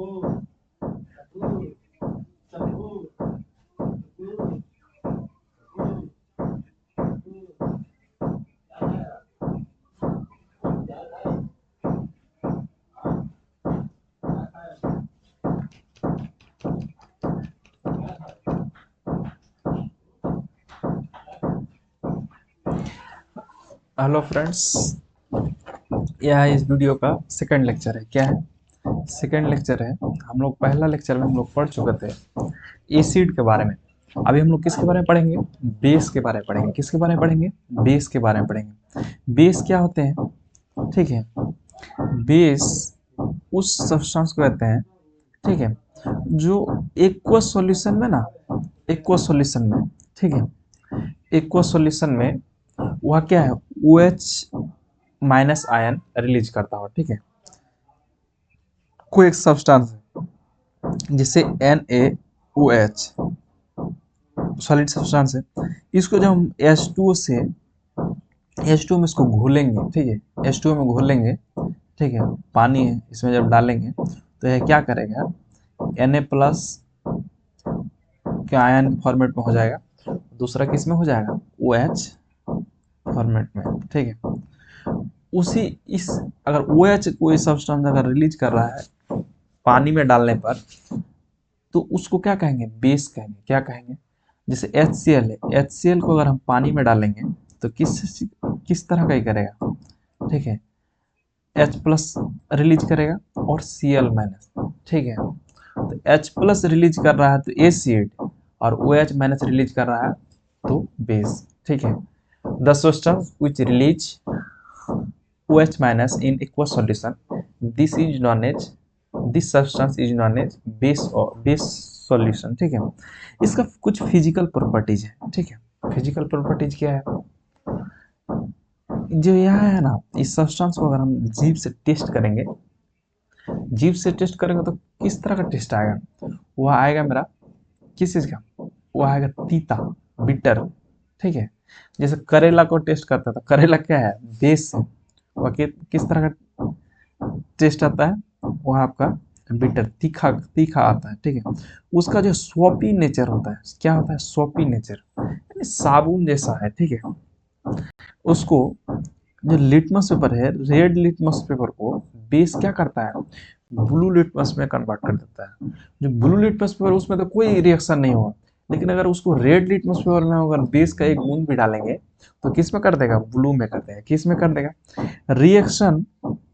Hello friends, यह इस video का सेकंड लेक्चर है। क्या है? सेकंड लेक्चर है। हम लोग पहला लेक्चर में हम लोग पढ़ चुके थे एसिड के बारे में। अभी हम लोग किसके बारे में पढ़ेंगे? बेस के बारे में पढ़ेंगे। किसके बारे में पढ़ेंगे? बेस के बारे में पढ़ेंगे। बेस क्या होते हैं? ठीक है, बेस उस सब्सटेंस को कहते हैं, ठीक है, जो एक्वस सॉल्यूशन में ना, एक्वस सॉल्यूशन में, ठीक है, एक्वस सॉल्यूशन में वह क्या है, O H minus ion release करता हो। ठीक है, कोई एक सब्सटेंस जिसे N A O H solid substance है, इसको जब हम H2O से H2O में इसको घोलेंगे, ठीक है, H2O में घोलेंगे, ठीक है, पानी है इसमें जब डालेंगे तो यह क्या करेगा, Na प्लस के आयन फॉर्मेट में हो जाएगा, दूसरा किस में हो जाएगा, ओ एच फॉर्मेट में। ठीक है, उसी इस अगर ओ एच कोई सब्सटेंस अगर रिलीज कर रहा है पानी में डालने पर, तो उसको क्या कहेंगे, बेस कहेंगे। क्या कहेंगे? जैसे HCl है, HCl को अगर हम पानी में डालेंगे तो किस तरह का ही करेगा, ठीक है, H प्लस रिलीज करेगा और Cl माइनस। ठीक है, तो H प्लस रिलीज कर रहा है तो एसिड, और OH माइनस रिलीज कर रहा है तो बेस। ठीक है, the substance which release OH minus in aqueous solution, this is known as, this substance is known as base or base solution। ठीक है, इसका कुछ फिजिकल प्रॉपर्टीज है। ठीक है, फिजिकल प्रॉपर्टीज क्या है, जो यह है ना, इस सब्सटेंस को अगर हम जीभ से टेस्ट करेंगे, जीभ से टेस्ट करेंगे तो किस तरह का टेस्ट आएगा, वह आएगा मेरा किस चीज का, वो आएगा तीता, बिटर। ठीक है, जैसे करेला को टेस्ट करता था, करेला क्या है, बेस है, वह किस तरह का टेस्ट आता है, वह आपका बिटर, तीखा तीखा आता है। ठीक है, उसका जो स्वॉपी नेचर होता है, क्या होता है, स्वॉपी नेचर, यानी साबुन जैसा है। ठीक है, उसको जो लिटमस पेपर है, रेड लिटमस पेपर को बेस क्या करता है, ब्लू लिटमस में कन्वर्ट कर देता है। जो ब्लू लिटमस पेपर उसमें तो कोई रिएक्शन नहीं हुआ, लेकिन अगर उसको रेड लिटमस पेपर में अगर बेस का एक बूंद भी डालेंगे तो किस में कर देगा, ब्लू में कर देगा। किस में कर देगा, reaction,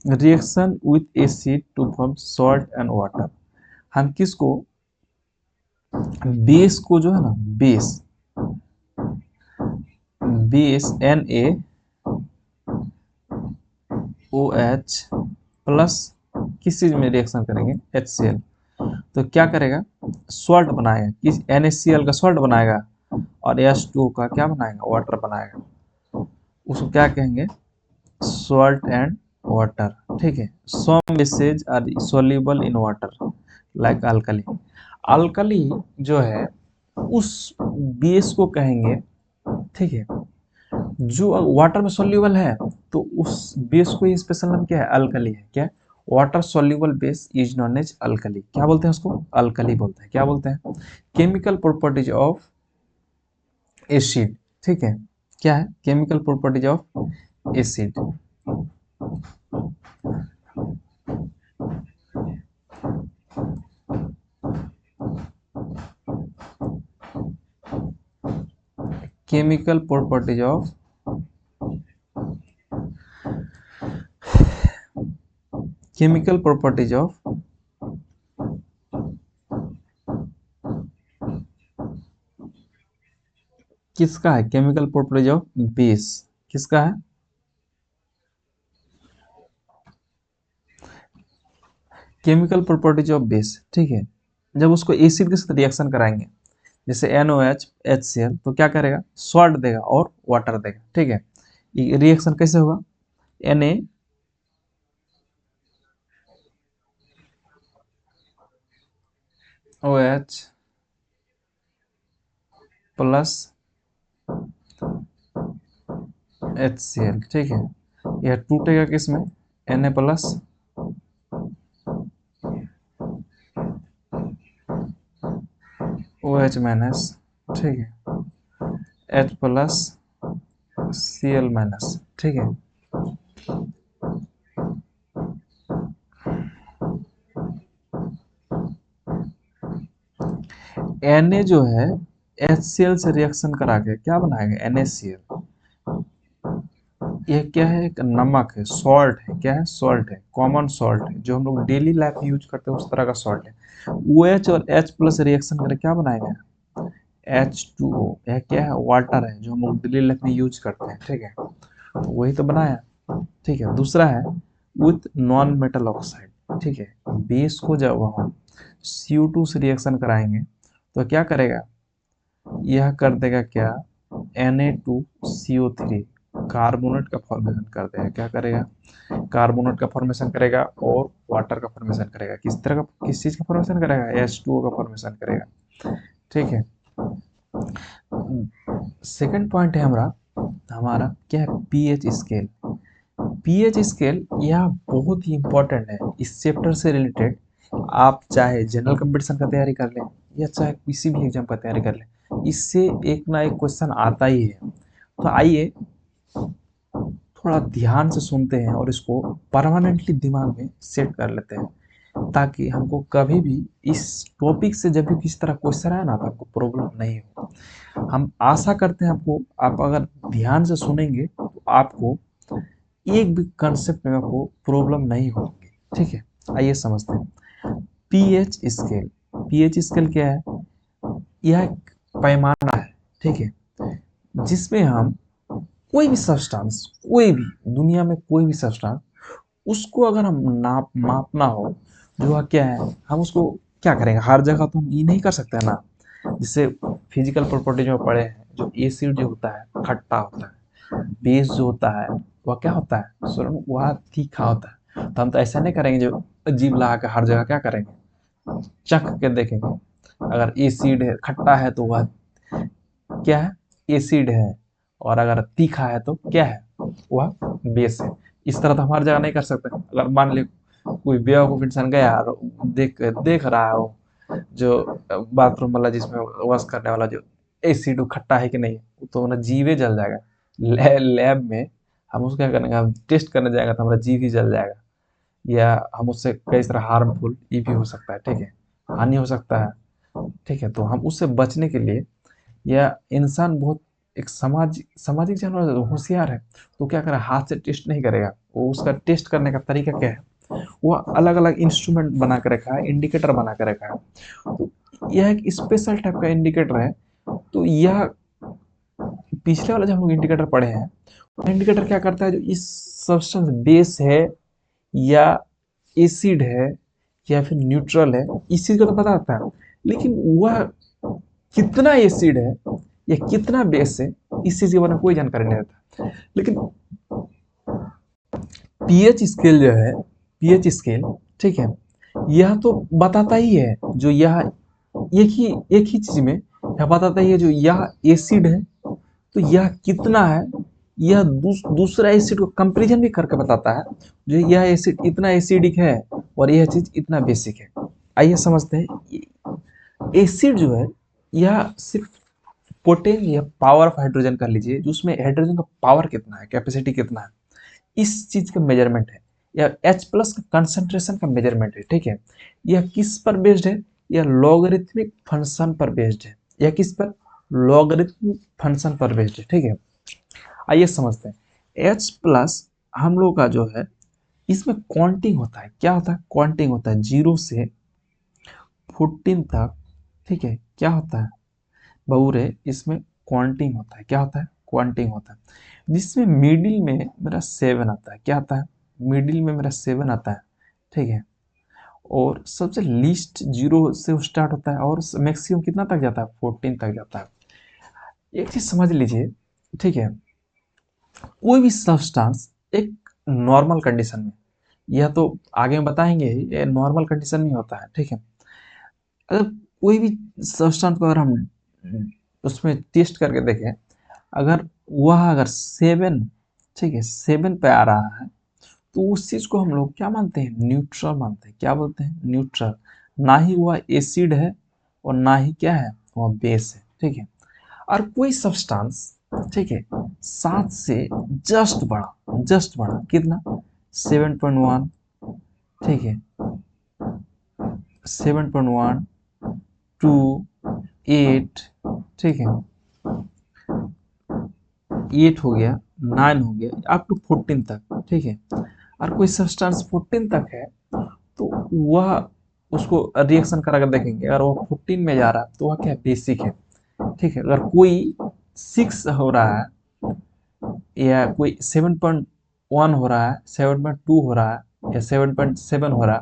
reaction with acid to form salt and water. हम किसको, बेस को जो है ना, base, base Na O H plus किस चीज में रिएक्शन करेंगे, HCl, तो क्या करेगा, सॉल्ट बनाएगा, किस NaCl का सॉल्ट बनाएगा, और H2O का क्या बनाएगा, वाटर बनाएगा। उसको क्या कहेंगे, सॉल्ट एंड वाटर। ठीक है, some bases are soluble in water like alkali. Alkali जो है उस बेस को कहेंगे, ठीक है, जो वाटर में सोल्यूबल है, तो उस बेस को स्पेशल नाम क्या है, अल्कली है। क्या, water soluble base is known as alkali. क्या बोलते हैं उसको, अल्कली बोलते हैं। क्या बोलते हैं, केमिकल प्रॉपर्टीज ऑफ एसिड। ठीक है, क्या है, chemical properties of acid. Chemical properties of, chemical properties of किसका है, केमिकल प्रॉपर्टीज ऑफ बेस किसका है, केमिकल प्रॉपर्टीज ऑफ बेस। ठीक है, जब उसको एसिड के साथ रिएक्शन कराएंगे, जैसे NOH HCl, तो क्या करेगा, सॉल्ट देगा और वाटर देगा। ठीक है, ये रिएक्शन कैसे होगा, NaOH प्लस HCl। ठीक है, यह टूटेगा किसमें, Na प्लस OH माइनस, ठीक है, H प्लस Cl माइनस, ठीक है। Na जो है HCl से रिएक्शन करा के क्या बनाएगा, NaCl। ये क्या है, एक नमक है, सॉल्ट है, क्या है, सॉल्ट है, कॉमन सॉल्ट है, जो हम लोग डेली लाइफ में यूज करते हैं उस तरह का सॉल्ट है। OH और H प्लस रिएक्शन करके क्या बनाएगा, H2O। यह क्या है, वाटर है, जो हम लोग डेली लाइफ में यूज करते हैं, ठीक है, तो वही तो बनाया, ठीक है। दूसरा है विथ नॉन मेटल ऑक्साइड, ठीक है। बेस को जब हम CO2 से रिएक्शन कराएंगे तो क्या करेगा, यह कर देगा क्या, Na2CO3 कार्बोनेट का फॉर्मेशन कर देगा, क्या करेगा, कार्बोनेट का फॉर्मेशन करेगा और वाटर का फॉर्मेशन करेगा। किस तरह का, किस चीज का फॉर्मेशन करेगा, H2O का फॉर्मेशन करेगा, ठीक है। सेकंड पॉइंट है हमारा हमारा क्या है, पीएच स्केल। पीएच स्केल यह बहुत ही इंपॉर्टेंट है इस चैप्टर से रिलेटेड। आप चाहे जनरल कंपटीशन का तैयारी कर लें या चाहे किसी भी एग्जाम का तैयारी कर लें, इससे एक ना एक क्वेश्चन आता ही है। तो आइए थोड़ा ध्यान से सुनते हैं और इसको परमानेंटली दिमाग में सेट कर लेते हैं, ताकि हमको कभी भी इस टॉपिक से जब भी किसी तरह क्वेश्चन आए ना तो आपको प्रॉब्लम नहीं हो। हम आशा करते हैं आपको, आप अगर ध्यान से सुनेंगे तो आपको एक भी कंसेप्ट में आपको प्रॉब्लम नहीं होगी, ठीक है। आइए समझते हैं पीएच स्केल। पीएच स्केल क्या है, यह एक पैमाना है, ठीक है, जिसमें हम कोई भी सब्सटेंस, कोई भी दुनिया में कोई भी सब्सटेंस, उसको अगर हम नाप मापना हो, जो वह क्या है, हम उसको क्या करेंगे, हर जगह तो हम ये नहीं कर सकते हैं ना। जैसे फिजिकल प्रॉपर्टी जो पढ़े हैं, जो एसिड जो होता है खट्टा होता है, बेस जो होता है वह क्या होता है, सुनो, वह तीखा होता है। तो हम तो ऐसा नहीं करेंगे जो अजीब लगा के हर जगह क्या करेंगे, चख के देखेंगे। अगर एसिड है, खट्टा है तो वह क्या है, एसिड है, और अगर तीखा है तो क्या है, वह बेस है। इस तरह तो हमारी जगह नहीं कर सकते। अगर मान ली कोई बेवकूफ इंसान गया और देख देख रहा हो जो बाथरूम वाला, जिसमें वॉश करने वाला, जो एसिड खट्टा है कि नहीं, तो ना जीवे जल जाएगा। लैब में हम उसको क्या करेंगे, हम टेस्ट करने जाएंगे तो हमारा जीव ही जल जाएगा, या हम उससे कई तरह हार्मफुल ये भी हो सकता है, ठीक है, हानि हो सकता है, ठीक है। तो हम उससे बचने के लिए, या इंसान बहुत एक सामाजिक जानवर होशियार है, तो क्या करे, हाथ से टेस्ट नहीं करेगा। वो उसका टेस्ट करने का तरीका क्या है, वो अलग अलग इंस्ट्रूमेंट बना कर रखा है, इंडिकेटर बना कर रखा है। तो यह एक स्पेशल टाइप का इंडिकेटर है। तो यह पिछले वाला जो हम लोग इंडिकेटर पढ़े हैं, इंडिकेटर क्या करता है, जो इस सब्सटेंस बेस है या एसिड है या फिर न्यूट्रल है, इस चीज को तो पता होता है, लेकिन वह कितना एसिड है या कितना बेस है, इस चीज के बारे में कोई जानकारी नहीं रहता। लेकिन पीएच स्केल जो है, पीएच स्केल, ठीक है, यह तो बताता ही है, जो यह एक ही चीज में यह बताता ही है, जो यह एसिड है तो यह कितना है, यह दूसरा एसिड को कंपेरिजन भी करके बताता है, जो यह एसिड इतना एसिडिक है और यह चीज इतना बेसिक है। आइए समझते हैं एसिड जो है, यह सिर्फ पोटेंशियल या पावर ऑफ हाइड्रोजन कर लीजिए, जो उसमें हाइड्रोजन का पावर कितना है, कैपेसिटी कितना है, इस चीज का मेजरमेंट है, या H प्लस का कंसंट्रेशन का मेजरमेंट है, ठीक है। यह किस पर बेस्ड है, यह लॉगरिथमिक फंक्शन पर बेस्ड है। यह किस पर, लॉगरिथमिक फंक्शन पर बेस्ड है, ठीक है। आइए समझते हैं H प्लस हम लोग का जो है, इसमें क्वांटिंग होता है, क्या होता है, क्वांटिंग होता है 0 से 14 तक, ठीक है, क्या होता है बहुरे, इसमें क्वांटिंग होता है, क्या होता है, क्वांटिंग होता है, जिसमें मिडिल में मेरा 7 आता है, क्या आता है, मिडिल में मेरा 7 आता है, ठीक है। और सबसे लीस्ट 0 से स्टार्ट होता है और मैक्सिमम कितना तक जाता है, 14 तक जाता है। एक चीज समझ लीजिए, ठीक है, कोई भी सब्सटेंस एक नॉर्मल कंडीशन में, यह तो आगे में बताएंगे ही, ये नॉर्मल कंडीशन में होता है, ठीक है। अगर कोई भी सब्सटेंस को अगर हम उसमें टेस्ट करके देखें, अगर वह अगर 7, ठीक है, 7 पे आ रहा है, तो उस चीज को हम लोग क्या मानते हैं, न्यूट्रल मानते हैं, क्या बोलते हैं, न्यूट्रल। ना ही वह एसिड है और ना ही क्या है, वह बेस है, ठीक है। और कोई सब्सटेंस, ठीक है, 7 से जस्ट बड़ा कितना 7.1, ठीक है, 7.1 टू 8, ठीक है, 8 हो गया, 9 हो गया, अप टू 14 तक, ठीक है। और कोई सब्सटेंस 14 तक है तो वह उसको रिएक्शन करा कर देखेंगे, अगर वो 14 में जा रहा है तो वह क्या बेसिक है, ठीक है। अगर कोई 6 हो रहा है या कोई 7.1 हो रहा है, 7.2 हो रहा है या 7.7 हो रहा है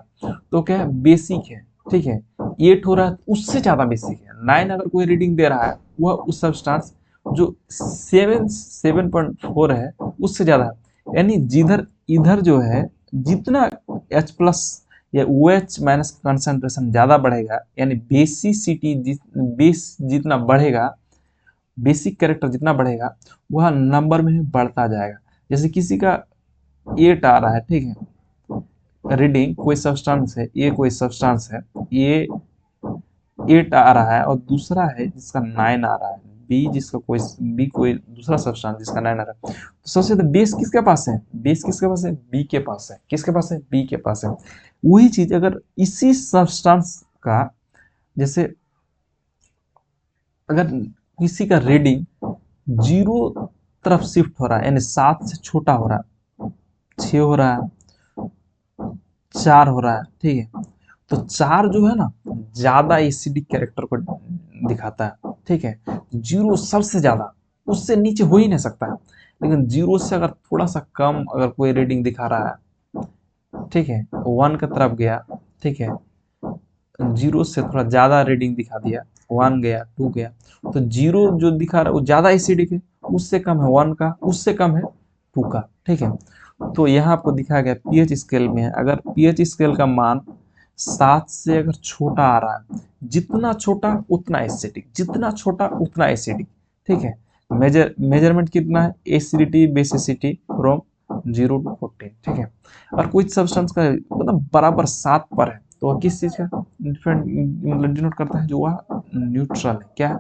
तो क्या है बेसिक है, ठीक है। 8 हो रहा है उससे ज्यादा बेसिक है। 9 अगर कोई रीडिंग दे रहा है वह उस सब्सटेंस जो 7.4 है उससे ज्यादा है। यानी जिधर इधर जो है जितना H प्लस या OH माइनस कंसंट्रेशन ज्यादा बढ़ेगा, यानी बेसिसिटी बेस जितना बढ़ेगा, बेसिक कैरेक्टर जितना बढ़ेगा वह नंबर में बढ़ता जाएगा। जैसे किसी का 8 आ रहा है, ठीक है, रीडिंग कोई सब्सटेंस है, ये कोई सब्सटेंस है, ये 8 आ रहा है और दूसरा है जिसका 9 आ रहा है, बी कोई दूसरा सब्सटेंस जिसका 9 आ रहा है, तो सबसे ज्यादा बेस किसके पास है, बेस किसके पास है, बी के पास है। किसके पास है, बी के पास है। वही चीज अगर इसी सब्सटेंस का, जैसे अगर किसी का रीडिंग 0 तरफ शिफ्ट हो रहा है, यानी 7 से छोटा हो रहा है, 6 हो रहा है, 4 हो रहा है, ठीक है, तो 4 जो है ना ज्यादा एसिडिक कैरेक्टर को दिखाता है, ठीक है। 0 सबसे ज्यादा, उससे नीचे हो ही नहीं सकता है। लेकिन 0 से अगर थोड़ा सा कम अगर कोई रीडिंग दिखा रहा है, ठीक है, 1 की तरफ गया, ठीक है, 0 से थोड़ा ज्यादा रीडिंग दिखा दिया, 1 गया, 2 गया, तो 0 जो दिखा रहा है वो ज्यादा एसिडिक है, उससे कम है 1 का, उससे कम है 2 का, ठीक है। तो यहाँ आपको दिखाया गया पीएच स्केल में है, अगर पीएच स्केल का मान 7 से अगर छोटा आ रहा है, जितना छोटा उतना एसिडिक, जितना छोटा उतना एसिडिक, ठीक है। मेजरमेंट कितना है, एसिडिटी बेसिसिटी फ्रॉम 0 to 14, ठीक है। और कुछ सब्सटेंस का मतलब बराबर 7 पर है तो वह किस चीज का डिफरेंट मतलब डिनोट करता है, जो वह न्यूट्रल है। क्या है,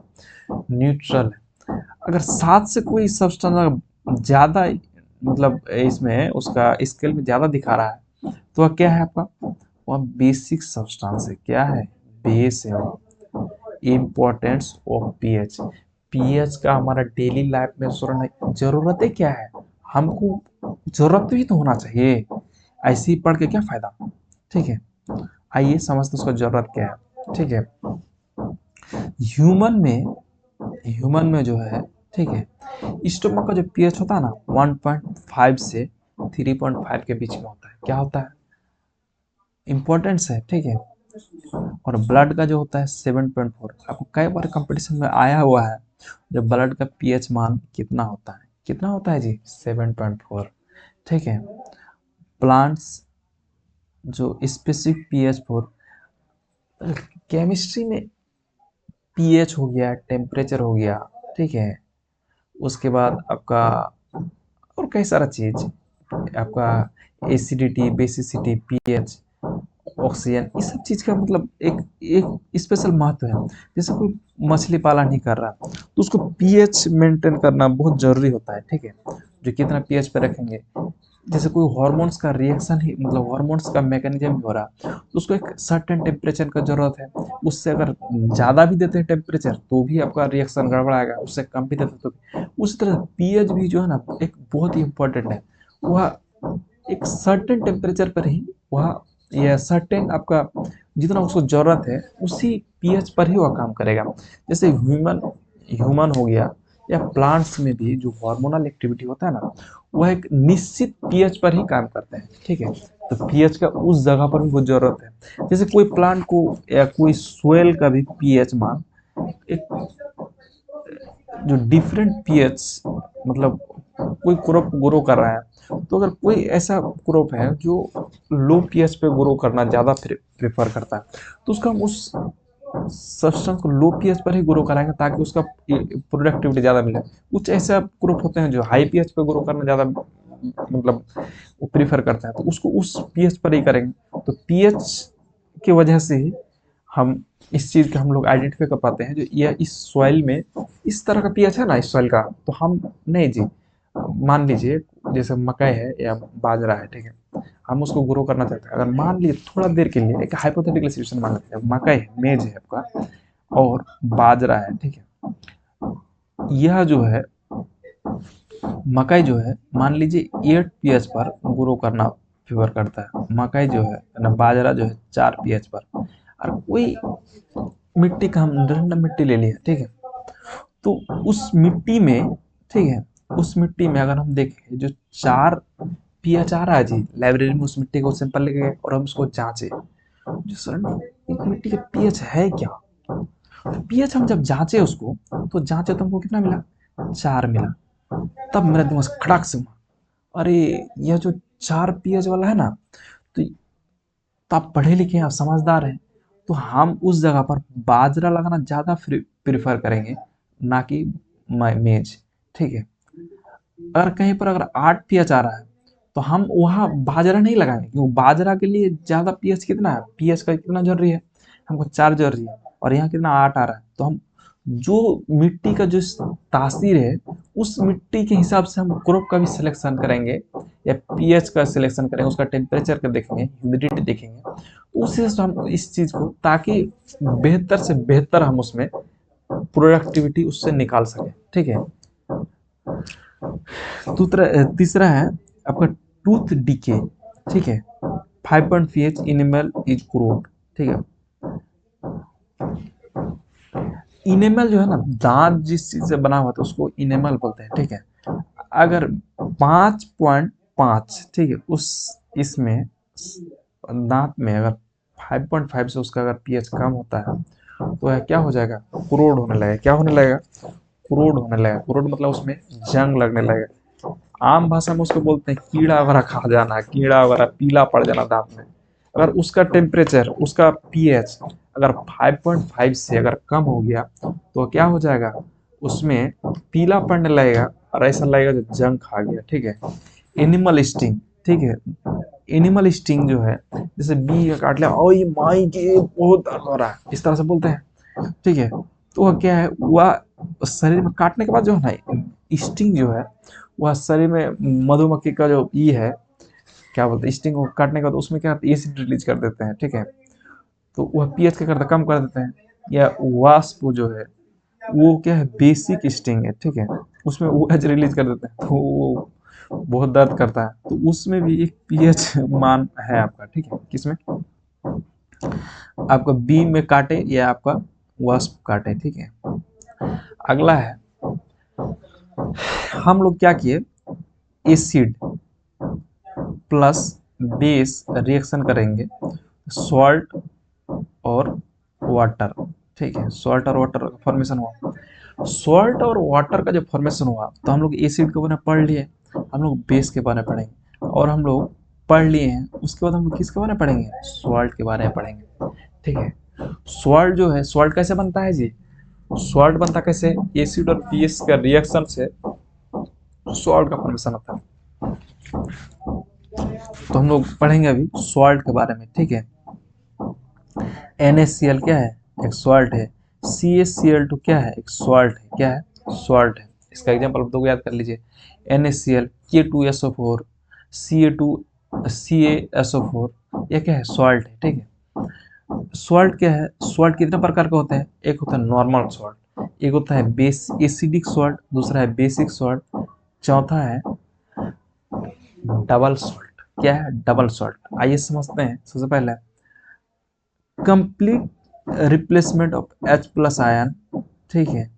न्यूट्रल है। अगर 7 से कोई सब्सटेंस ज्यादा मतलब इसमें उसका स्केल में ज्यादा दिखा रहा है तो वह क्या है आपका, वह बेसिक सब्सटेंस है। क्या है, बेस है। इम्पोर्टेंस ऑफ पीएच, पीएच का हमारा डेली लाइफ में जरूरतें क्या है, हमको जरूरत भी तो होना चाहिए, ऐसे ही पढ़ के क्या फायदा, ठीक है। आइए समझते उसका जरूरत क्या है, ठीक है। ह्यूमन में जो है, ठीक है, स्टोमक का जो पीएच होता है ना 1.5 से 3.5 के बीच में होता है। क्या होता है, इंपॉर्टेंस है, ठीक है। और ब्लड का जो होता है 7.4, आपको कई बार कंपटीशन में आया हुआ है जब ब्लड का पीएच मान कितना होता है, कितना होता है जी 7.4, ठीक है। प्लांट्स जो स्पेसिफिक पीएच फॉर, केमिस्ट्री में पीएच हो गया, टेम्परेचर हो गया, ठीक है, उसके बाद आपका और कई सारा चीज आपका एसिडिटी बेसिसिटी पीएच ऑक्सीजन, इस सब चीज का मतलब एक एक स्पेशल महत्व है। जैसे कोई मछली पालन ही कर रहा है तो उसको पीएच मेंटेन करना बहुत जरूरी होता है, ठीक है, जो कितना पीएच पे रखेंगे। जैसे कोई हार्मोन्स का रिएक्शन ही मतलब हार्मोन्स का मैकेनिज्म हो रहा है तो उसको एक सर्टेन टेम्परेचर का जरूरत है। उससे अगर ज़्यादा भी देते हैं टेम्परेचर तो भी आपका रिएक्शन गड़बड़ाएगा, उससे कम भी देते हैं तो उसी तरह पीएच भी जो है ना एक बहुत ही इंपॉर्टेंट है। वह एक सर्टेन टेम्परेचर पर ही वह या सर्टेन आपका जितना उसको जरूरत है उसी पीएच पर ही वह काम करेगा। जैसे ह्यूमन ह्यूमन हो गया या प्लांट्स में भी जो हार्मोनल एक्टिविटी होता है ना वह एक निश्चित पीएच पर ही काम करते हैं, ठीक है। तो पीएच का उस जगह पर भी बहुत जरूरत है। जैसे कोई प्लांट को या कोई सोयल का भी पीएच मान एक जो डिफरेंट पीएच मतलब कोई क्रॉप ग्रो कर रहा है तो अगर कोई ऐसा क्रॉप है जो लो पीएच पे ग्रो करना ज़्यादा प्रेफर करता है तो उसका हम उस सब्सटेंस को लो पीएच पर ही ग्रो कराएंगे ताकि उसका प्रोडक्टिविटी ज़्यादा मिले। कुछ ऐसा ग्रुप होते हैं जो हाई पीएच पे ग्रो करना ज़्यादा मतलब वो प्रीफर करता है तो उसको उस पीएच पर ही करेंगे। तो पीएच की वजह से ही हम इस चीज़ का हम लोग आइडेंटिफाई कर पाते हैं जो यह इस सॉइल में इस तरह का पीएच है ना इस सॉइल का, तो हम नहीं जी, मान लीजिए जैसे मकई है या बाजरा है, ठीक है, हम उसको ग्रो करना चाहते हैं। अगर मान लिए थोड़ा देर के लिए एक हाइपोथेटिकल सिचुएशन मान लेते हैं, मकई है, मेज है आपका और बाजरा है, ठीक है, यह जो है मकई जो है मान लीजिए 8 पीएच पर ग्रो करना फेवर करता है, मकई जो है ना बाजरा जो है 4 पीएच पर। और कोई मिट्टी का हम रैंडम मिट्टी ले लिया, ठीक है, तो उस मिट्टी में, ठीक है, उस मिट्टी में अगर हम देखें जो 4 पीएच आ रहा है जी, लाइब्रेरी में उस मिट्टी को सैंपल लेके गए और हम उसको जांचे जो सर एक मिट्टी का पीएच है क्या, तो पीएच हम जब जांचे उसको, तो जांचे तो हमको कितना मिला, 4 मिला। तब मेरा दिमाग खड़ाक से हुआ, अरे यह जो 4 पीएच वाला है ना, तो आप पढ़े लिखे हैं, आप समझदार हैं, तो हम उस जगह पर बाजरा लगाना ज़्यादा प्रेफर करेंगे ना कि मेज, ठीक है। अगर कहीं पर अगर 8 पीएच आ रहा है तो हम वहाँ बाजरा नहीं लगाएंगे, क्योंकि बाजरा के लिए ज़्यादा पीएच कितना है, पीएच का कितना जरूरी है, हमको 4 जरूरी है, और यहाँ कितना 8 आ रहा है, तो हम जो मिट्टी का जो तासीर है उस मिट्टी के हिसाब से हम क्रॉप का भी सिलेक्शन करेंगे या पीएच का सिलेक्शन करेंगे, उसका टेम्परेचर का देखेंगे, ह्यूमिडिटी देखेंगे, तो उस हिसाब से हम इस चीज़ को, ताकि बेहतर से बेहतर हम उसमें प्रोडक्टिविटी उससे निकाल सकें, ठीक है। तीसरा है आपका टूथ डीके, ठीक है, 5.pH इनेमल इज क्रोड, ठीक है। इनेमल जो है ना, दांत जिस चीज से बना हुआ था उसको इनेमल बोलते हैं, ठीक है। अगर 5.5, ठीक है, उस इसमें दांत में अगर 5.5 से उसका अगर पीएच कम होता है तो यह क्या हो जाएगा, क्रोड होने लगेगा। क्या होने लगेगा, क्रोड होने लगेगा। क्रोड मतलब उसमें जंग लगने लगेगा। आम भाषा में उसको बोलते हैं कीड़ा वगैरह खा जाना, कीड़ा वगैरह पीला पड़ जाना दांत में। अगर उसका टेम्परेचर, उसका पीएच अगर 5.5 से अगर कम हो गया तो क्या हो जाएगा, उसमें पीला पड़ने लगेगा और ऐसा लगेगा जो जंग खा गया, ठीक है। एनिमल स्टिंग, ठीक है, एनिमल स्टिंग जो है, जैसे बी काट लिया, ओ ये माई के बहुत दर्द हो रहा है, इस तरह से बोलते हैं, ठीक है। तो वह क्या है, वह शरीर में काटने के बाद जो है ना, स्टिंग जो है वह शरीर में मधुमक्खी का जो ई है, क्या बोलते हैं, स्टिंग को काटने के बाद उसमें क्या एसिड रिलीज कर देते हैं, ठीक है। तो वह पीएच क्या करता है, कम कर देते हैं। या वास्प जो है वो क्या है, बेसिक स्टिंग है, ठीक है, उसमें वो एच रिलीज कर देते हैं, तो वो बहुत दर्द करता है। तो उसमें भी एक पीएच मान है आपका, ठीक है, किसमें, आपका बी में काटे या आपका वास्प काटे, ठीक है। अगला है, हम लोग क्या किए, एसिड प्लस बेस रिएक्शन करेंगे, सॉल्ट और वाटर, ठीक है, सॉल्ट और वाटर फॉर्मेशन हुआ। सॉल्ट और वाटर का जब फॉर्मेशन हुआ तो हम लोग एसिड के बारे में पढ़ लिए, हम लोग बेस के बारे में पढ़ेंगे, और हम लोग पढ़ लिए हैं, उसके बाद हम लोग किसके बारे में पढ़ेंगे, सॉल्ट के बारे में पढ़ेंगे, ठीक है। सॉल्ट जो है, सॉल्ट कैसे बनता है जी, सॉल्ट बनता कैसे, एसिड और बेस का रिएक्शन से सॉल्ट का फॉर्मेशन होता है। तो हम लोग पढ़ेंगे अभी सॉल्ट के बारे में, ठीक है। NaCl क्या है, एक सॉल्ट है। CaCl2 क्या है, एक सॉल्ट है, क्या है, सॉल्ट है। इसका एग्जांपल आप लोग याद कर लीजिए, NaCl, K2SO4, Ca2 CaSO4, ये क्या है, सॉल्ट है, ठीक है। सॉल्ट क्या है, सॉल्ट कितने प्रकार के होते हैं, एक होता है नॉर्मल सॉल्ट, एक होता है बेस एसिडिक सॉल्ट, दूसरा है बेसिक सॉल्ट, चौथा है डबल सॉल्ट। क्या है, डबल सॉल्ट, आइए समझते हैं। सबसे पहले complete replacement of H plus ion, ठीक है,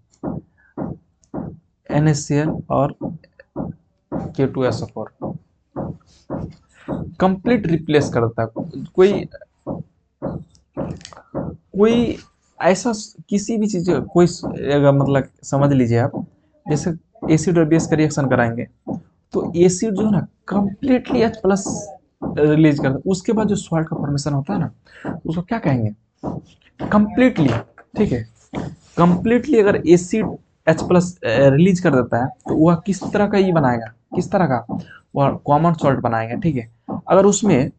NaCl और K2SO4 कंप्लीट रिप्लेस करता है। कोई कोई ऐसा किसी भी चीज, कोई अगर मतलब समझ लीजिए आप, जैसे एसिड और बेस का रिएक्शन कराएंगे तो एसिड जो है ना कंप्लीटली H प्लस रिलीज करता है, उसके बाद जो सॉल्ट का फॉर्मेशन होता है ना उसको क्या कहेंगे, कंप्लीटली, ठीक है। कंप्लीटली अगर एसिड H प्लस रिलीज कर देता है तो वह किस तरह का ये बनाएगा, किस तरह का, वह कॉमन सॉल्ट बनाएगा, ठीक है। अगर उसमें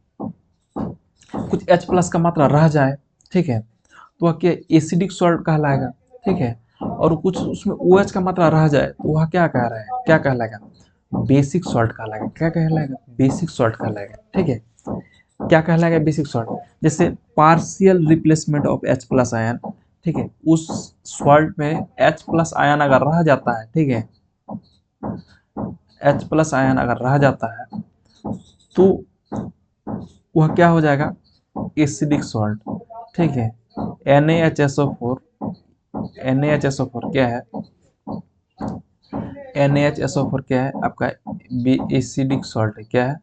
कुछ H प्लस का मात्रा रह जाए, ठीक है, तो वह क्या एसिडिक सॉल्ट कहलाएगा, ठीक है। और कुछ उसमें OH का मात्रा रह जाए तो वह क्या कह रहा है, क्या कहलाएगा, बेसिक सॉल्ट कहलाएगा। क्या कहलाएगा, बेसिक सॉल्ट कहलाएगा, ठीक है। क्या कहलाएगा, बेसिक सॉल्ट। जैसे partial replacement of H plus ion, ठीक है, उस सॉल्ट में H प्लस आयन अगर रह जाता है, ठीक है, H प्लस आयन अगर रह जाता है तो वह क्या हो जाएगा, एसिडिक सॉल्ट, ठीक है। NaHSO4, NaHSO4 क्या है, NaHSO4 क्या है आपका, एसिडिक सॉल्ट है। क्या है,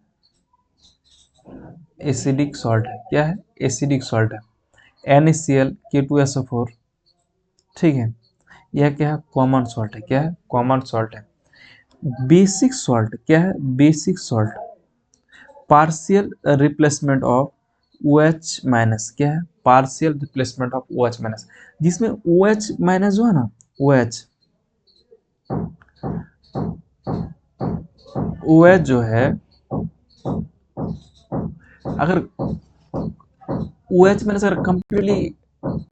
एसिडिक सॉल्ट है। क्या है, एसिडिक सॉल्ट है। NaCl K2SO4, ठीक है, यह क्या है, कॉमन सॉल्ट है। क्या है, कॉमन सॉल्ट है। बेसिक सॉल्ट क्या है, basic salt partial replacement of OH minus. क्या है, partial replacement of OH minus, जिसमें OH माइनस जो है ना, OH जो है, अगर OH माइनस अगर कंप्लीटली,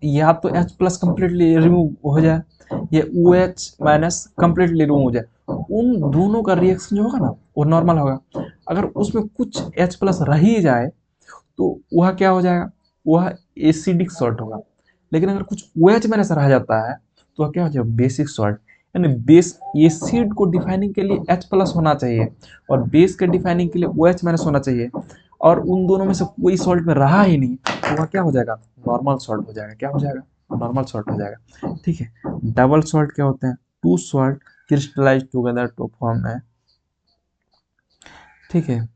या तो H प्लस कंप्लीटली रिमूव हो जाए, या OH माइनस कंप्लीटली रिमूव हो जाए, उन दोनों का रिएक्शन जो होगा ना वो नॉर्मल होगा। अगर उसमें कुछ H प्लस रह ही जाए तो वह क्या हो जाएगा, वह एसिडिक सॉल्ट होगा। लेकिन अगर कुछ OH माइनस रह जाता है तो वह क्या हो जाएगा, बेसिक सॉल्ट। यानी बेस, एसिड को डिफाइनिंग के लिए H प्लस होना चाहिए और बेस के डिफाइनिंग के लिए OH माइनस होना चाहिए, और उन दोनों में से कोई सॉल्ट में रहा ही नहीं तो वह क्या हो जाएगा, नॉर्मल सॉल्ट हो जाएगा। क्या हो जाएगा, नॉर्मल सॉल्ट हो जाएगा, ठीक है। डबल सॉल्ट क्या होते हैं, two salt crystallise together to form है, ठीक है,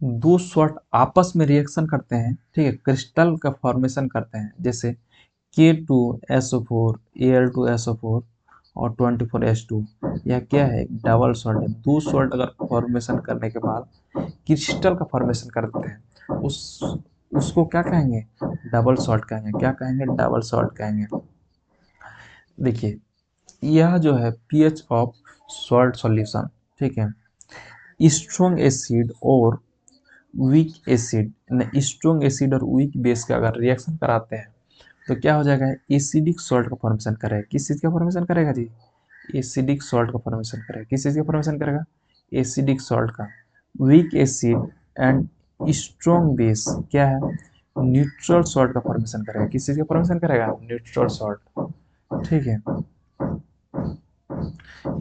दो सॉल्ट आपस में रिएक्शन करते हैं, ठीक है, क्रिस्टल का फॉर्मेशन करते हैं। जैसे K2SO4 Al2SO4 और 24H2, यह क्या है, डबल सॉल्ट है। दो सॉल्ट अगर फॉर्मेशन करने के बाद क्रिस्टल का फॉर्मेशन करते हैं, उसको क्या कहेंगे, डबल सॉल्ट कहेंगे। क्या कहेंगे, डबल सॉल्ट कहेंगे। देखिए यह जो है पीएच ऑफ सॉल्ट सॉल्यूशन, ठीक है, स्ट्रॉन्ग एसिड और वीक एसिड, स्ट्रॉन्ग एसिड और वीक बेस का अगर रिएक्शन कराते हैं तो क्या हो जाएगा, एसिडिक सॉल्ट का फॉर्मेशन करेगा। किस चीज़ का फॉर्मेशन करेगा जी, एसिडिक सॉल्ट का फॉर्मेशन करेगा। किस चीज़ का फॉर्मेशन करेगा, एसिडिक सॉल्ट का। Weak acid and strong base क्या है, न्यूट्रल सॉल्ट का फॉर्मेशन करेगा। किस चीज़ का फॉर्मेशन करेगा, न्यूट्रल सॉल्ट, ठीक है।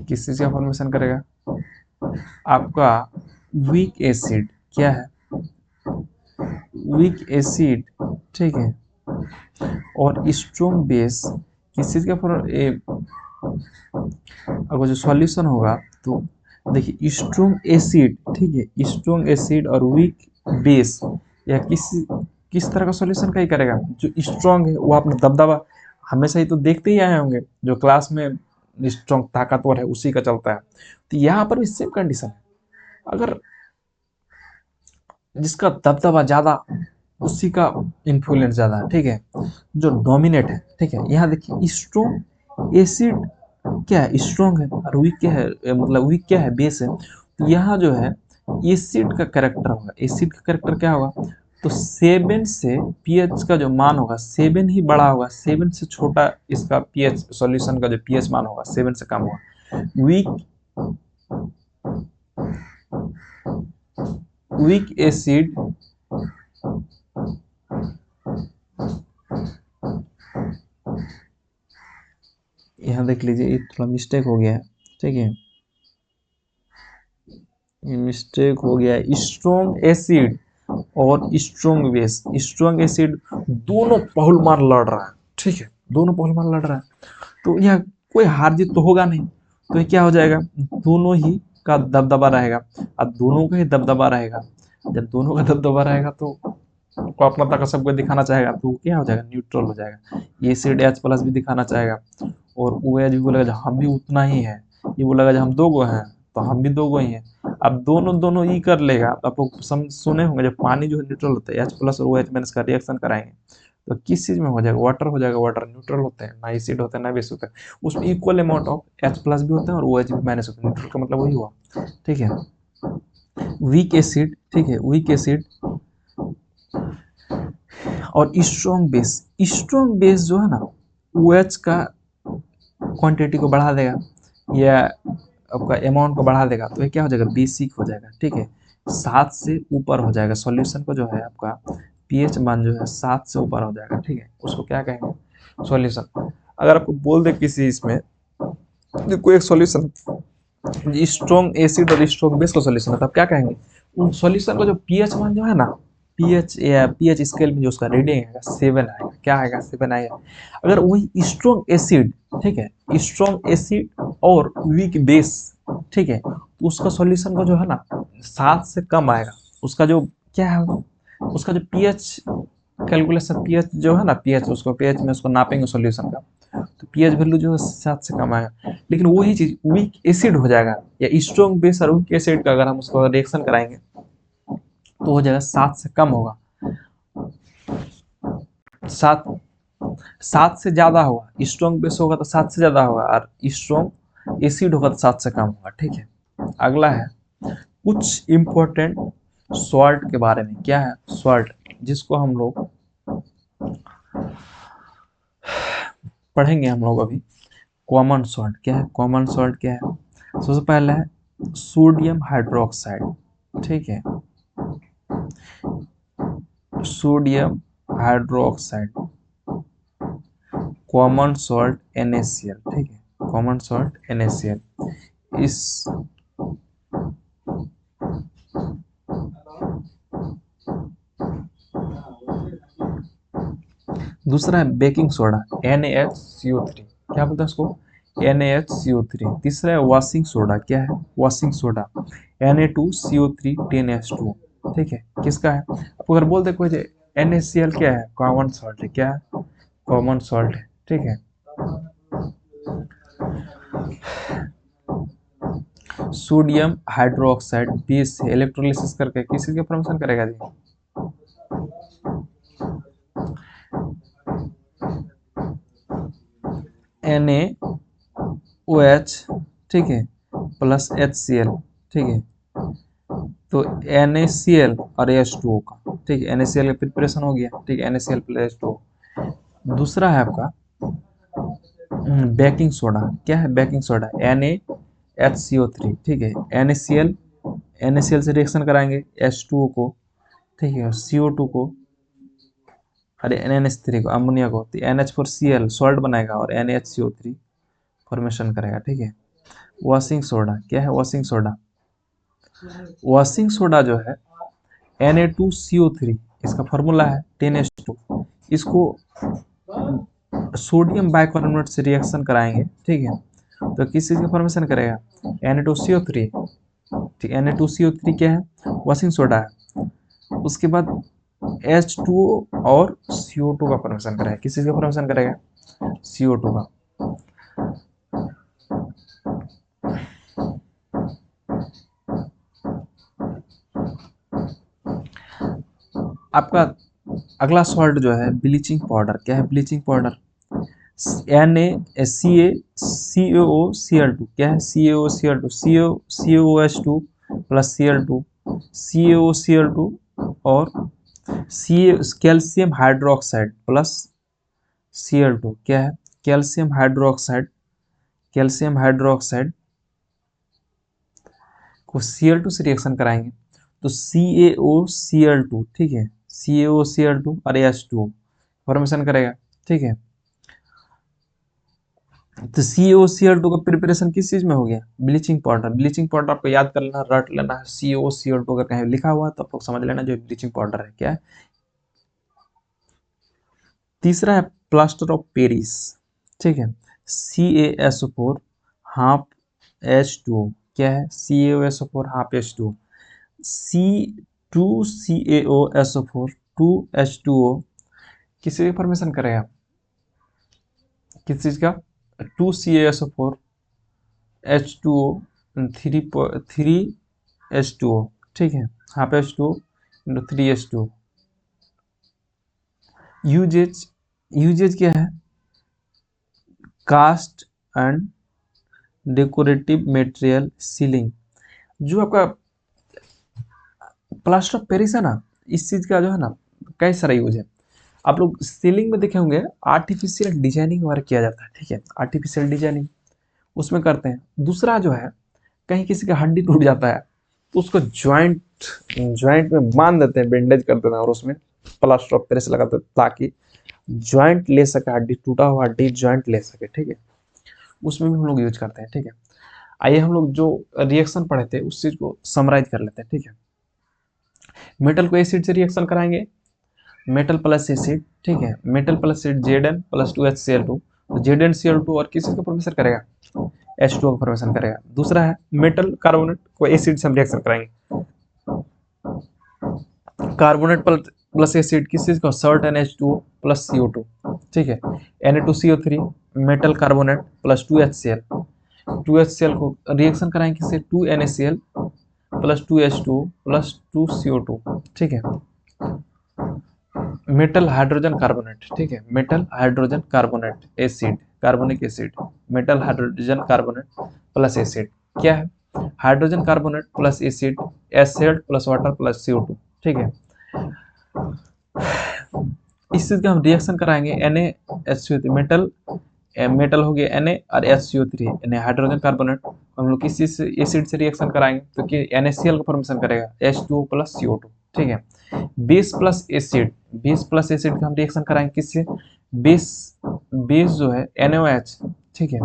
किस चीज़ का फॉर्मेशन करेगा, आपका वीक एसिड। क्या है, वीक एसिड, ठीक है, और स्ट्रॉन्ग बेस। किस चीज़ का अगर जो सॉल्यूशन होगा तो देखिए स्ट्रॉन्ग एसिड, ठीक है, स्ट्रॉन्ग एसिड और वीक बेस, या किस तरह का सॉल्यूशन का ही करेगा, जो स्ट्रॉन्ग है वो अपना दबदबा हमेशा ही तो देखते ही आए होंगे, जो क्लास में स्ट्रॉन्ग ताकतवर है उसी का चलता है। तो यहाँ पर भी सेम कंडीशन है, अगर जिसका दबदबा ज़्यादा उसी का इन्फ्लुएंस ज़्यादा है, ठीक है, जो डोमिनेट है, ठीक है। यहाँ देखिए स्ट्रॉन्ग एसिड क्या है, स्ट्रॉन्ग है, और वीक क्या है, मतलब वीक क्या है, बेस है। तो यहाँ जो है एसिड का कैरेक्टर होगा, एसिड का कैरेक्टर क्या होगा, तो 7 से पीएच का जो मान होगा 7 ही बड़ा होगा, 7 से छोटा इसका पीएच सॉल्यूशन का जो पीएच मान होगा 7 से कम होगा। वीक वीक एसिड यहाँ देख लीजिए ये थोड़ा मिस्टेक हो गया है, ठीक है, ये मिस्टेक हो गया है। स्ट्रॉन्ग एसिड और स्ट्रॉन्ग बेस, स्ट्रॉन्ग एसिड दोनों पहुलमार लड़ रहा है, ठीक है, दोनों पहुलमार लड़ रहा है, तो यह कोई हार जीत तो होगा नहीं, तो ये क्या हो जाएगा, दोनों ही का दबदबा रहेगा। अब दोनों का ही दबदबा रहेगा, जब दोनों का दबदबा रहेगा तो को अपना ताकत सबको दिखाना चाहेगा, तो क्या हो जाएगा, न्यूट्रल हो जाएगा। एसिड H प्लस भी दिखाना चाहेगा और OH भी बोलेगा हम भी उतना ही है, ये बोलेगा जब हम दो गो हैं तो हम भी दो गो ही हैं। अब दोनों दोनों ही कर लेगा। आप लोग सुने होंगे जब पानी जो है न्यूट्रल होता है H प्लस और OH माइनस का रिएक्शन कराएंगे तो किस चीज में हो जाएगा, वाटर हो जाएगा। वाटर न्यूट्रल होते हैं, ना एसिड होता है ना बेस होता है, उसमें equal amount of H plus भी होता है और OH भी माइनस होता है। न्यूट्रल का मतलब वही हुआ, ठीक है। वीक एसिड, ठीक है, वीक एसिड और स्ट्रॉन्ग बेस जो है ना OH का क्वांटिटी को बढ़ा देगा या आपका अमाउंट को बढ़ा देगा, तो ये क्या हो जाएगा, बेसिक हो जाएगा। ठीक है, 7 से ऊपर हो जाएगा सॉल्यूशन को जो है आपका पीएच मान जो है 7 से ऊपर हो जाएगा। ठीक है, उसको क्या कहेंगे, सॉल्यूशन। अगर आपको बोल दे किसी इसमें कोई एक सॉल्यूशन स्ट्रॉन्ग एसिड और स्ट्रॉन्ग बेस का सॉल्यूशन है, तो आप क्या कहेंगे, उन सॉल्यूशन का जो पीएच मान जो है ना, पीएच या पीएच स्केल में जो उसका रीडिंग आएगा 7 आएगा। क्या आएगा, 7 आएगा। अगर वही स्ट्रॉन्ग एसिड, ठीक है, स्ट्रॉन्ग एसिड और वीक बेस, ठीक है, तो उसका सॉल्यूशन का जो है ना 7 से कम आएगा। उसका जो क्या है, उसका जो पीएच कैलकुलेशन, पीएच जो है ना, पीएच उसको पीएच में उसको नापेंगे सॉल्यूशन का, तो पीएच वैल्यू जो है 7 से कम आएगा। लेकिन वही चीज वीक एसिड हो जाएगा या स्ट्रॉन्ग बेस और वीक एसिड का अगर हम उसको रिएक्शन कराएंगे तो हो जाएगा 7 से कम होगा, 7 से ज्यादा होगा। स्ट्रॉन्ग बेस होगा तो 7 से ज्यादा होगा और स्ट्रॉन्ग एसिड होगा तो 7 से कम होगा। ठीक है, अगला है कुछ इंपॉर्टेंट सॉल्ट के बारे में। क्या है सॉल्ट, जिसको हम लोग पढ़ेंगे हम लोग अभी। कॉमन सॉल्ट क्या है, कॉमन सॉल्ट क्या है, सबसे पहला है सोडियम हाइड्रोक्साइड। ठीक है, sodium hydroxide, common salt NaCl। ठीक है, कॉमन सॉल्ट NaCl। इस दूसरा है बेकिंग सोडा NaHCO3। क्या बोलते हैं उसको, NaHCO3। तीसरा है वॉशिंग सोडा। क्या है, वॉशिंग सोडा Na2CO3 10H2। ठीक है, किसका है, आप अगर बोल दे कोई NaCl क्या है, कॉमन सॉल्ट है। क्या है, कॉमन सॉल्ट है। ठीक है, सोडियम हाइड्रोक्साइड बेस से इलेक्ट्रोलिसिस करके किस चीज का फॉर्मेशन करेगा जी, NaOH, ठीक है, प्लस HCl। ठीक है, तो NaCl और H2O का, ठीक है, NaCl का प्रिपरेशन हो गया। ठीक है, NaCl प्लस H2O। दूसरा है आपका बेकिंग सोडा। क्या है, बेकिंग सोडा NaHCO3। ठीक है, NaCl से रिएक्शन कराएंगे H2O को, ठीक है, CO2 को, अरे NH3 को, अमोनिया को, तो NH4Cl सॉल्ट बनाएगा और NaHCO3 फॉर्मेशन करेगा। ठीक है, वॉशिंग सोडा। क्या है, वॉशिंग सोडा, वॉशिंग सोडा जो है Na2CO3, इसका फॉर्मूला है 10H2। इसको सोडियम बाइकार्बोनेट से रिएक्शन कराएंगे। ठीक है, तो किस चीज़ का फॉर्मेशन करेगा, Na2CO3। ठीक, Na2CO3 क्या है, वॉशिंग सोडा है। उसके बाद H2O और CO2 का फॉर्मेशन करेगा। किस चीज़ का फॉर्मेशन करेगा, CO2 का। आपका अगला सॉल्ट जो है ब्लीचिंग पाउडर। क्या है, ब्लीचिंग पाउडर CaCO2। क्या है, CaOCl2, CaOH2 plus Cl2, CaOCl2 और कैल्शियम हाइड्रोक्साइड प्लस Cl2। क्या है, कैल्शियम हाइड्रोक्साइड, कैल्शियम हाइड्रोक्साइड को Cl2 से रिएक्शन कराएंगे तो CaOCl2, ठीक है, CaOCl2 और H2O फॉर्मेशन करेगा। ठीक है, तो CaOCl2 का प्रिपरेशन किस चीज में हो गया, ब्लीचिंग पाउडर। ब्लीचिंग पाउडर आपको याद कर लेना, रट लेना है। CaOCl2 अगर कहीं लिखा हुआ है तो आप लोग समझ लेना जो ब्लीचिंग पाउडर है। क्या है, तीसरा है प्लास्टर ऑफ पेरिस। ठीक है, CaSO4 हाफ H2O। क्या है, CaSO4 half H2O। C2CaOSO4 2H2O किस चीज का फॉर्मेशन करेगा, किस चीज का, 2CaSO4 H2O 3H2O। ठीक है, half H2O into 3H2O। Usage, uses क्या है, cast and decorative material ceiling. जो आपका प्लास्टर ऑफ पेरिस है ना, इस चीज का जो है ना कई सारा यूज है। आप लोग सीलिंग में देखे होंगे आर्टिफिशियल डिजाइनिंग वर्क किया जाता है, ठीक है, आर्टिफिशियल डिजाइनिंग उसमें करते हैं। दूसरा जो है, कहीं किसी का हड्डी टूट जाता है तो उसको ज्वाइंट ज्वाइंट में बांध देते हैं, बैंडेज कर देते हैं और उसमें प्लास्टर ऑफ पेरिस लगाते हैं ताकि ज्वाइंट ले सके, हड्डी टूटा हुआ हड्डी ज्वाइंट ले सके, ठीक है, उसमें भी हम लोग यूज करते हैं, ठीक है। आइए हम लोग जो रिएक्शन पढ़े थे उस चीज को समराइज कर लेते हैं, ठीक है। मेटल को एसिड से रिएक्शन कराएंगे, मेटल प्लस एसिड, ठीक है, metal plus acid Z plus 2HCl2, तो जेड और किस चीज का फॉर्मेशन करेगा, H2O का फॉर्मेशन करेगा। दूसरा है मेटल कार्बोनेट को एसिड से हम रिएक्शन कराएंगे, कार्बोनेट प्लस एसिड किस चीज का, सर्ट NH2O प्लस CO2, ठीक है, Na2CO3 metal carbonate plus 2HCl, 2HCl को रिएक्शन कराएंगे किससे, 2NaCl plus 2H2O plus 2CO2, ठीक है, मेटल हाइड्रोजन कार्बोनेट, ठीक है, metal hydrogen carbonate acid, carbonic acid, metal hydrogen carbonate plus acid, क्या है, hydrogen carbonate plus acid, acid plus water plus CO2, ठीक है। इस चीज का हम रिएक्शन कराएंगे NaHCO3 मेटल, मेटल हो गया Na और HCO3 हाइड्रोजन कार्बोनेट, हम लोग किस चीज से एसिड से रिएक्शन कराएंगे तो कि NaCl का फॉर्मेशन करेगा H2O प्लस CO2, ठीक है। Base plus acid, base plus acid का हम रिएक्शन कराएंगे किससे, बेस, बेस जो है NaOH, ठीक है,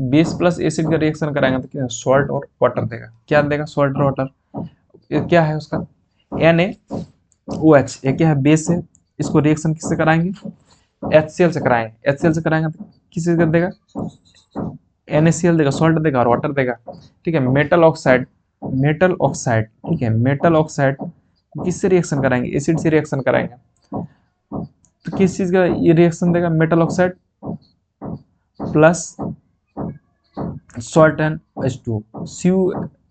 बेस प्लस एसिड का रिएक्शन कराएंगे तो क्या सॉल्ट और वाटर देगा, क्या देगा, सॉल्ट और वाटर। ये क्या है उसका NaOH, ये क्या है, बेस है, इसको रिएक्शन किससे कराएंगे, HCl से कराएंगे, HCl से कराएंगे तो किस चीज का देगा, NaCl देगा, सॉल्ट देगा और वाटर देगा, ठीक है। मेटल ऑक्साइड, मेटल ऑक्साइड, ठीक है, मेटल ऑक्साइड किससे रिएक्शन कराएंगे, एसिड से रिएक्शन कराएंगे तो किस चीज का ये रिएक्शन देगा, metal oxide plus salt and H2O,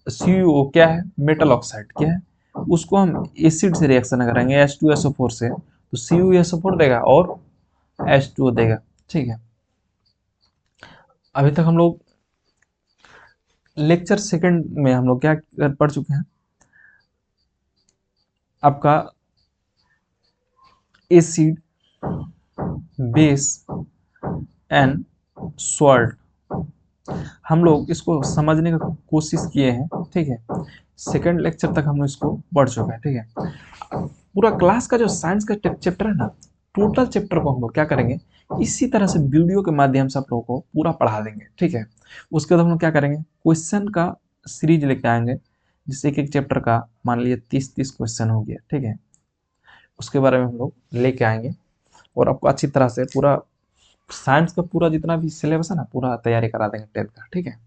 CuO क्या है, मेटल ऑक्साइड क्या है, उसको हम एसिड से रिएक्शन कराएंगे H2SO4 से तो CuSO4 देगा और H2O देगा, ठीक है। अभी तक हम लोग लेक्चर सेकंड में हम लोग क्या पढ़ चुके हैं, आपका एसिड, बेस एंड सॉल्ट, हम लोग इसको समझने का कोशिश किए हैं, ठीक है। सेकंड लेक्चर तक हम लोग इसको पढ़ चुके हैं, ठीक है। पूरा क्लास का जो साइंस का चैप्टर है ना, टोटल चैप्टर को हम लोग क्या करेंगे, इसी तरह से वीडियो के माध्यम से आप लोगों को पूरा पढ़ा देंगे, ठीक है। उसके बाद हम लोग क्या करेंगे, क्वेश्चन का सीरीज लेके आएंगे, जिससे एक एक चैप्टर का मान लीजिए 30-30 क्वेश्चन हो गया, ठीक है, उसके बारे में हम लोग लेके आएंगे और आपको अच्छी तरह से पूरा साइंस का पूरा जितना भी सिलेबस है ना पूरा तैयारी करा देंगे 10th का, ठीक है।